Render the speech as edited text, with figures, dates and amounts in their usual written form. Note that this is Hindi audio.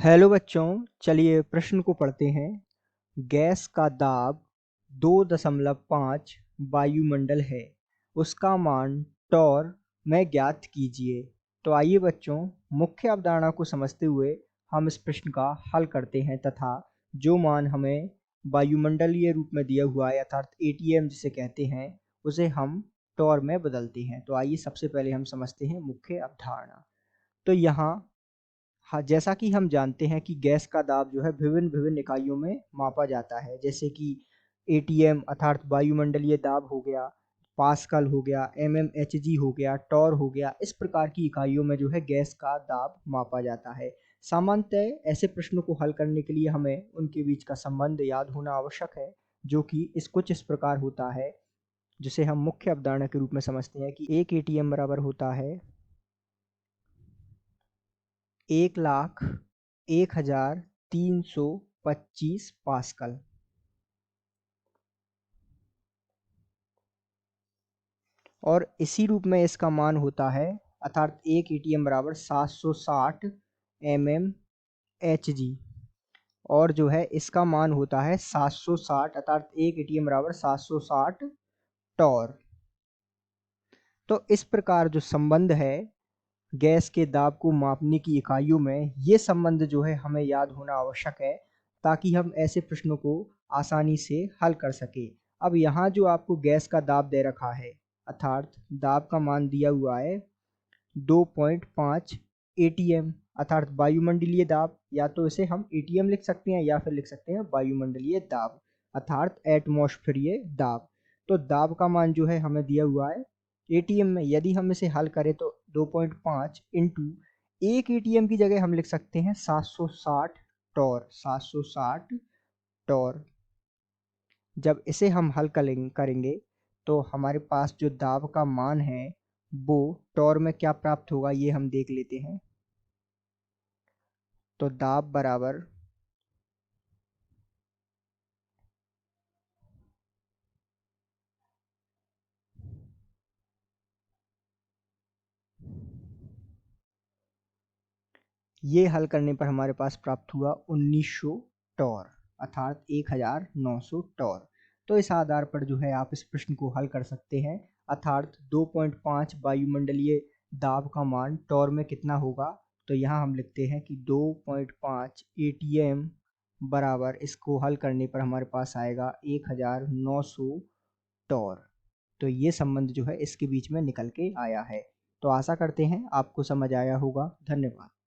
हेलो बच्चों, चलिए प्रश्न को पढ़ते हैं। गैस का दाब 2.5 वायुमंडल है, उसका मान टॉर में ज्ञात कीजिए। तो आइए बच्चों, मुख्य अवधारणा को समझते हुए हम इस प्रश्न का हल करते हैं तथा जो मान हमें वायुमंडलीय रूप में दिया हुआ है अर्थात एटीएम जिसे कहते हैं, उसे हम टॉर में बदलते हैं। तो आइए सबसे पहले हम समझते हैं मुख्य अवधारणा। तो यहाँ हाँ, जैसा कि हम जानते हैं कि गैस का दाब जो है विभिन्न विभिन्न इकाइयों में मापा जाता है, जैसे कि एटीएम अर्थात वायुमंडलीय दाब हो गया, पास्कल हो गया, एमएमएचजी हो गया, टॉर हो गया। इस प्रकार की इकाइयों में जो है गैस का दाब मापा जाता है। सामान्यतः ऐसे प्रश्नों को हल करने के लिए हमें उनके बीच का संबंध याद होना आवश्यक है, जो कि कुछ इस प्रकार होता है, जिसे हम मुख्य अवधारणा के रूप में समझते हैं कि एक एटीएम बराबर होता है 1,01,325 पास्कल। और इसी रूप में इसका मान होता है अर्थात एक एटीएम बराबर 760 mmHg। और जो है इसका मान होता है 760 अर्थात एक एटीएम बराबर 760 टॉर। तो इस प्रकार जो संबंध है गैस के दाब को मापने की इकाइयों में, ये संबंध जो है हमें याद होना आवश्यक है ताकि हम ऐसे प्रश्नों को आसानी से हल कर सके। अब यहाँ जो आपको गैस का दाब दे रखा है अर्थात दाब का मान दिया हुआ है 2.5 एटीएम अर्थात वायुमंडलीय दाब, या तो इसे हम एटीएम लिख सकते हैं या फिर लिख सकते हैं वायुमंडलीय दाब अर्थात एटमॉस्फेरिक दाब। तो दाब का मान जो है हमें दिया हुआ है एटीएम में। यदि हम इसे हल करें तो 2.5 इंटू एक एटीएम की जगह हम लिख सकते हैं 760 टॉर। 760 टॉर जब इसे हम हल करेंगे तो हमारे पास जो दाब का मान है वो टॉर में क्या प्राप्त होगा ये हम देख लेते हैं। तो दाब बराबर ये हल करने पर हमारे पास प्राप्त हुआ 1900 टॉर अर्थात 1900 टॉर। तो इस आधार पर जो है आप इस प्रश्न को हल कर सकते हैं अर्थात 2.5 वायुमंडलीय दाब का मान टॉर में कितना होगा। तो यहाँ हम लिखते हैं कि 2.5 एटीएम बराबर, इसको हल करने पर हमारे पास आएगा 1900 टॉर। तो ये संबंध जो है इसके बीच में निकल के आया है। तो आशा करते हैं आपको समझ आया होगा। धन्यवाद।